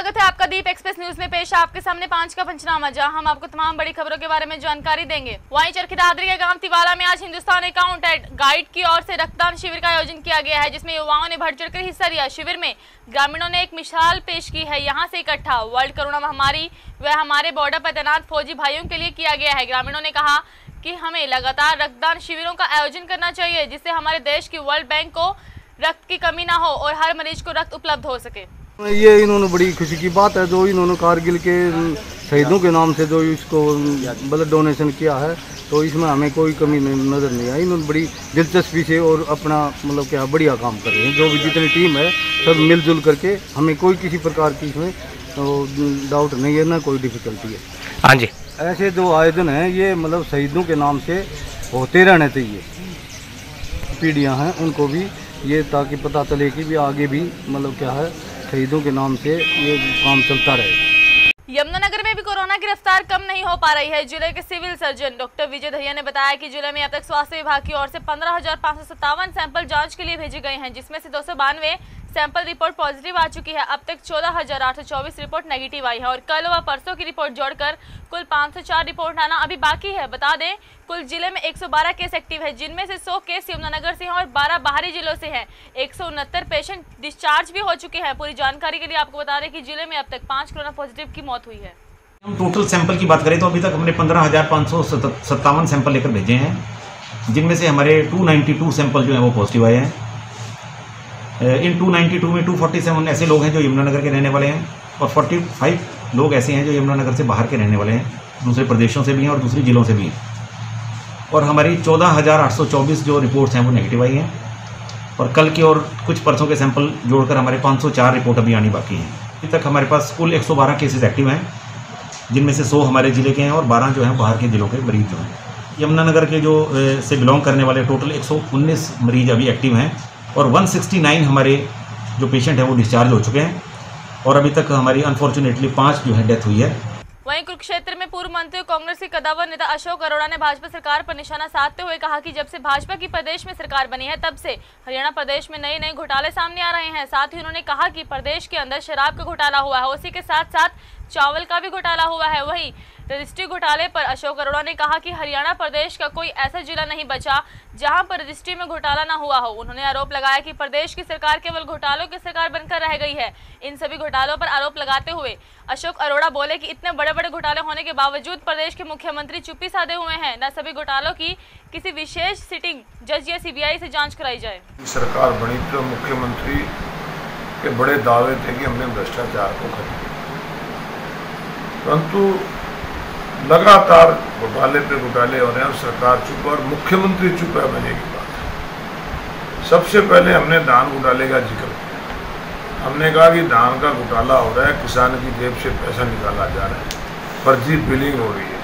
स्वागत है आपका दीप एक्सप्रेस न्यूज में। पेश है आपके सामने 5 का पंचनामा, जहां हम आपको तमाम बड़ी खबरों के बारे में जानकारी देंगे। वहीं चरखी दादरी के गांव तिवाला में आज हिंदुस्तान अकाउंटेंट गाइड की ओर से रक्तदान शिविर का आयोजन किया गया है, जिसमें युवाओं ने बढ़ चढ़कर हिस्सा लिया। शिविर में ग्रामीणों ने एक मिसाल पेश की है। यहाँ से इकट्ठा वर्ल्ड कोरोना महामारी व हमारे बॉर्डर पर तैनात फौजी भाइयों के लिए किया गया है। ग्रामीणों ने कहा कि हमें लगातार रक्तदान शिविरों का आयोजन करना चाहिए, जिससे हमारे देश की वर्ल्ड बैंक को रक्त की कमी ना हो और हर मरीज को रक्त उपलब्ध हो सके। ये इन्होंने बड़ी खुशी की बात है जो इन्होंने कारगिल के शहीदों के नाम से जो इसको ब्लड डोनेशन किया है, तो इसमें हमें कोई कमी नज़र नहीं आई। इन्होंने बड़ी दिलचस्पी से और अपना मतलब क्या बढ़िया काम कर रहे हैं। जो भी जितनी टीम है सब मिलजुल करके, हमें कोई किसी प्रकार की इसमें तो डाउट नहीं है, ना कोई डिफिकल्टी है। हाँ जी, ऐसे जो आयोजन हैं ये मतलब शहीदों के नाम से होते रहने चाहिए। पीढ़ियाँ हैं उनको भी ये ताकि पता चले कि भी आगे भी मतलब क्या है शहीदों के नाम से ये काम चलता रहे। यमुनानगर में भी कोरोना की रफ्तार कम नहीं हो पा रही है। जिले के civil surgeon doctor Vijay Dahiya ने बताया कि जिले में अब तक स्वास्थ्य विभाग की ओर से 15,557 सैंपल जांच के लिए भेजे गए हैं, जिसमें से 292 सैंपल रिपोर्ट पॉजिटिव आ चुकी है। अब तक 14,824 रिपोर्ट नेगेटिव आई है और कल व परसों की रिपोर्ट जोड़कर कुल 504 रिपोर्ट आना अभी बाकी है। बता दें कुल जिले में 112 केस एक्टिव है, जिनमें से 100 केस यमुनानगर से हैं और 12 बाहरी जिलों से हैं। 169 पेशेंट डिस्चार्ज भी हो चुके हैं। पूरी जानकारी के लिए आपको बता दें कि जिले में अब तक 5 कोरोना पॉजिटिव की मौत हुई है। हम टोटल सैंपल की बात करें तो अभी तक हमने 15,557 सैंपल लेकर भेजे हैं, जिनमें से हमारे 292 सैंपल जो है वो पॉजिटिव आए हैं। इन 292 में 247 ऐसे लोग हैं जो यमुनानगर के रहने वाले हैं और 45 लोग ऐसे हैं जो यमुनानगर से बाहर के रहने वाले हैं, दूसरे प्रदेशों से भी हैं और दूसरे जिलों से भी हैं। और हमारी 14,824 जो रिपोर्ट्स हैं वो नेगेटिव आई हैं और कल की और कुछ परसों के सैंपल जोड़कर हमारे 504 रिपोर्ट अभी आनी बाकी हैं। अभी तक हमारे पास कुल 112 केसेस एक्टिव हैं, जिनमें से 100 हमारे ज़िले के हैं और 12 जो हैं बाहर के ज़िलों के मरीज जो हैं। यमुनानगर के जो से बिलोंग करने वाले टोटल 119 मरीज अभी एक्टिव हैं और 169 हमारे जो पेशेंट हैं वो डिस्चार्ज हो चुके हैं और अभी तक हमारी अनफॉर्चुनेटली 5 जो है डेथ हुई है। वहीं कुरुक्षेत्र में पूर्व मंत्री कांग्रेस के कद्दावर नेता अशोक अरोड़ा ने भाजपा सरकार पर निशाना साधते हुए कहा कि जब से भाजपा की प्रदेश में सरकार बनी है तब से हरियाणा प्रदेश में नए नए घोटाले सामने आ रहे हैं। साथ ही उन्होंने कहा कि प्रदेश के अंदर शराब का घोटाला हुआ है, उसी के साथ साथ चावल का भी घोटाला हुआ है। वहीं रजिस्ट्री घोटाले पर अशोक अरोड़ा ने कहा कि हरियाणा प्रदेश का कोई ऐसा जिला नहीं बचा जहां पर रजिस्ट्री में घोटाला न हुआ हो। उन्होंने आरोप लगाया कि प्रदेश की सरकार केवल घोटालों की सरकार बनकर रह गई है। इन सभी घोटालों पर आरोप लगाते हुए अशोक अरोड़ा बोले कि इतने बड़े बड़े घोटाले होने के बावजूद प्रदेश के मुख्यमंत्री चुप्पी साधे हुए हैं। न सभी घोटालों की किसी विशेष सिटिंग जज या सीबीआई से जाँच कराई जाए। सरकार बनी तो मुख्यमंत्री के बड़े दावे थे कि हमने भ्रष्टाचार को खत्म, परंतु लगातार घोटाले पे घोटाले हो रहे हैं और सरकार चुप और मुख्यमंत्री चुप है। मजे की बात है, सबसे पहले हमने धान घोटाले का जिक्र किया। हमने कहा कि धान का घोटाला हो रहा है, किसान की जेब से पैसा निकाला जा रहा है, फर्जी बिलिंग हो रही है,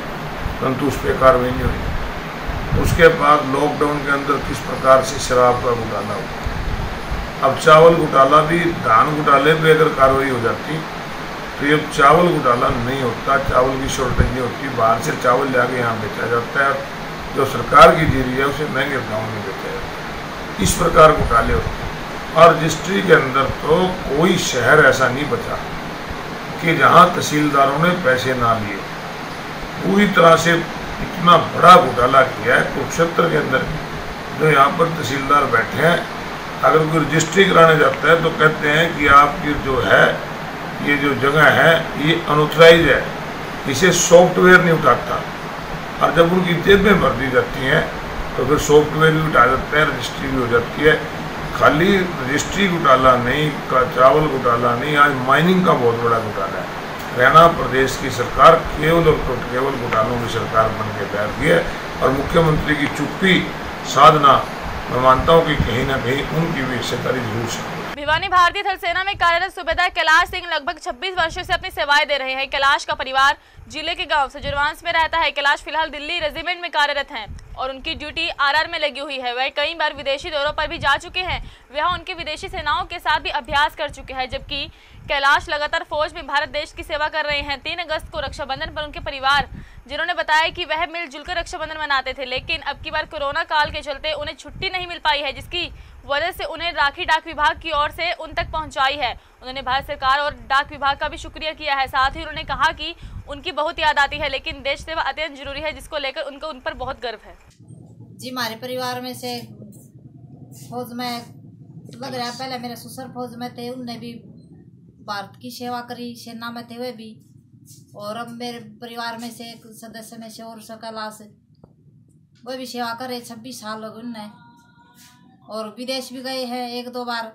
परंतु उस पर कार्रवाई नहीं हुई। उसके बाद लॉकडाउन के अंदर किस प्रकार से शराब का घोटाला हुआ। अब चावल घोटाला भी, धान घोटाले पे अगर कार्रवाई हो जाती तो ये चावल घोटाला नहीं होता, चावल की शॉर्टेज नहीं होती, बाहर से चावल जाके यहाँ बेचा जाता है, जो सरकार की जीरी है उसे महंगे दाम में बेचा जाता है। इस प्रकार घोटाले होते हैं और रजिस्ट्री के अंदर तो कोई शहर ऐसा नहीं बचा कि जहाँ तहसीलदारों ने पैसे ना लिए। पूरी तरह से इतना बड़ा घोटाला किया है कुरुक्षेत्र के अंदर। जो यहाँ पर तहसीलदार बैठे हैं, अगर कोई रजिस्ट्री कराने जाता है तो कहते हैं कि आपकी जो है ये जो जगह है ये अनऑथराइज है, इसे सॉफ्टवेयर नहीं उठाता। और जब उनकी जेब में भर दी जाती हैं तो फिर सॉफ्टवेयर भी उठा जाते हैं, रजिस्ट्री भी हो जाती है। खाली रजिस्ट्री घोटाला नहीं, चावल घोटाला नहीं, आज माइनिंग का बहुत बड़ा घोटाला है। हरियाणा प्रदेश की सरकार केवल और केवल घोटालों की सरकार बन के बैठ गई है और मुख्यमंत्री की चुप्पी साधना, मैं मानता हूँ कि कहीं ना कहीं उनकी भी हिस्सेदारी जरूर है। भिवानी भारतीय थल सेना में कार्यरत सूबेदार कैलाश सिंह लगभग 26 वर्षों से अपनी सेवाएं दे रहे हैं। कैलाश का परिवार जिले के गांव सजुरवांस में रहता है। कैलाश फिलहाल दिल्ली रेजिमेंट में कार्यरत हैं और उनकी ड्यूटी आरआर में लगी हुई है। वह कई बार विदेशी दौरों पर भी जा चुके हैं। वह उनके विदेशी सेनाओं के साथ भी अभ्यास कर चुके हैं, जबकि कैलाश लगातार फौज में भारत देश की सेवा कर रहे हैं। 3 अगस्त को रक्षाबंधन पर उनके परिवार जिन्होंने बताया कि वह मिलजुल कर रक्षाबंधन मनाते थे, लेकिन अब की बार कोरोना काल के चलते उन्हें छुट्टी नहीं मिल पाई है, जिसकी वजह से उन्हें राखी डाक विभाग की ओर से उन तक पहुंचाई है। उन्होंने भारत सरकार और डाक विभाग का भी शुक्रिया किया है। साथ ही उन्होंने कहा कि उनकी बहुत याद आती है, लेकिन देश सेवा अत्यंत जरूरी है, जिसको लेकर उनको उन पर बहुत गर्व है। जी, हमारे परिवार में से फौज में लग रहा है, पहले मेरे ससुर फौज में थे, उनने भी भारत की सेवा करी, सेना में थे वे भी। और अब मेरे परिवार में से एक सदस्य में से और कैलाश, वो भी सेवा करे, 26 साल हो गए उनने। और विदेश भी गए हैं 1-2 बार।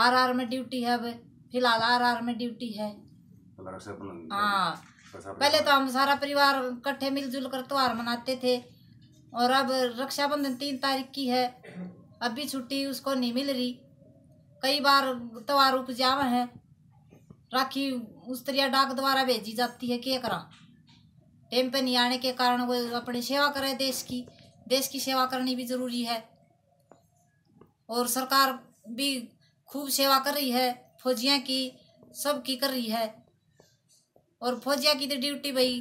RR में ड्यूटी है, अब फिलहाल RR में ड्यूटी है। हाँ, पहले तो हम सारा परिवार इकट्ठे मिलजुल कर त्योहार मनाते थे, और अब रक्षाबंधन 3 तारीख की है, अभी छुट्टी उसको नहीं मिल रही। कई बार त्योहार रुक जावे हैं, राखी उस तरह डाक द्वारा भेजी जाती है, क्या करा टाइम पे नहीं आने के कारण वो अपनी सेवा करे। देश की सेवा करनी भी जरूरी है, और सरकार भी खूब सेवा कर रही है, फौजियों की सबकी कर रही है। और फौजिया की तो ड्यूटी भाई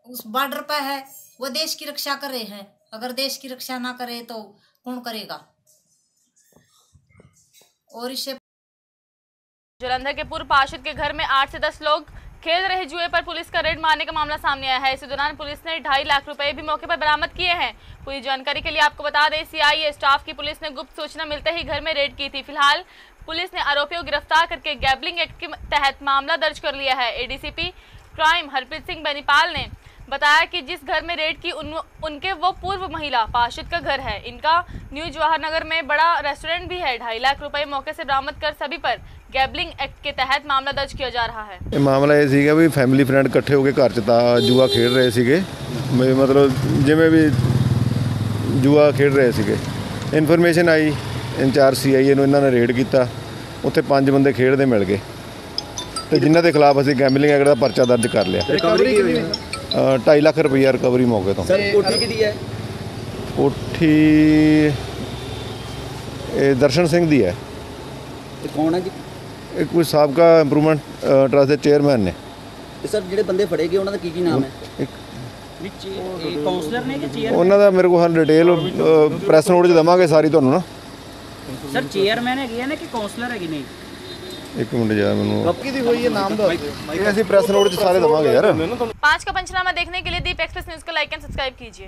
उस बॉर्डर पर है, वो देश की रक्षा कर रहे हैं। अगर देश की रक्षा ना करे तो कौन करेगा। और इससे जालंधर के पूर्व पार्षद के घर में 8 से 10 लोग खेल रहे जुए पर पुलिस का रेड मारने का मामला सामने आया है। इस दौरान पुलिस ने 2.5 लाख रुपए भी मौके पर बरामद किए हैं। पूरी जानकारी के लिए आपको बता दें, CIA स्टाफ की पुलिस ने गुप्त सूचना मिलते ही घर में रेड की थी। फिलहाल पुलिस ने आरोपियों को गिरफ्तार करके गैम्बलिंग एक्ट के तहत मामला दर्ज कर लिया है। ADCP क्राइम हरप्रीत सिंह बेनीपाल ने बताया कि जिस घर में रेड की उनके वो पूर्व महिला पार्षद का घर है। इनका न्यू जवाहर नगर में बड़ा रेस्टोरेंट भी है। 2.5 लाख रुपए मौके से बरामद कर सभी पर गैम्बलिंग एक्ट के तहत मामला दर्ज किया जा रहा है। मामला ये सीगा भी फैमिली फ्रेंड इकट्ठे होकर घर 'ਚ जुआ खेड रहे ਸੀਗੇ, मतलब जिमें भी जुआ खेड रहे ਸੀਗੇ। इन्फॉर्मेशन आई, इंचार्ज CIA ਨੂੰ ਇਹਨਾਂ ਨੇ ਰੇਡ ਕੀਤਾ, ਉੱਥੇ 5 ਬੰਦੇ ਖੇਡਦੇ ਮਿਲ ਗਏ ਤੇ ਜਿਨ੍ਹਾਂ ਦੇ ਖਿਲਾਫ ਅਸੀਂ ਗੈਂਬਲਿੰਗ ਐਕਟ ਦਾ ਪਰਚਾ ਦਰਜ ਕਰ ਲਿਆ। ਰਿਕਵਰੀ ਕਿੰਨੀ ਹੋਈ? 2.5 ਲੱਖ ਰੁਪਈਆ ਰਿਕਵਰੀ ਮੌਕੇ ਤੋਂ। ਸਰ ਕੋਠੀ ਕਿਹਦੀ ਹੈ? ਕੋਠੀ ਇਹ ਦਰਸ਼ਨ ਸਿੰਘ ਦੀ ਹੈ। ਤੇ ਕੌਣ ਹੈ ਜੀ? ਇਹ ਕੋਈ ਸਾਬਕਾ ਇੰਪਰੂਵਮੈਂਟ ਟਰਸਟ ਦੇ ਚੇਅਰਮੈਨ ਨੇ। ਤੇ ਸਰ ਜਿਹੜੇ ਬੰਦੇ ਫੜੇ ਗਏ ਉਹਨਾਂ ਦਾ ਕੀ ਨਾਮ ਹੈ? ਵਿੱਚ ਇਹ ਕਾਉਂਸਲਰ ਨੇ ਕਿ ਚੇਅਰਮੈਨ? ਉਹਨਾਂ ਦਾ ਮੇਰੇ ਕੋਲ ਡਿਟੇਲ ਪ੍ਰੈਸ ਨੋਟ 'ਚ ਦੇਵਾਂਗੇ ਸਾਰੀ ਤੁਹਾਨੂੰ ਨਾ। ਸਰ ਚੇਅਰਮੈਨ ਹੈਗੇ ਨੇ ਕਿ ਕਾਉਂਸਲਰ ਹੈਗੇ ਨੇ? एक मिनट यार, मैं किदी हुई है नाम दो, ऐसी प्रेस नोट सारे दवांगे यार। 5 का पंचनामा देखने के लिए दीप एक्सप्रेस न्यूज को लाइक एंड सब्सक्राइब कीजिए।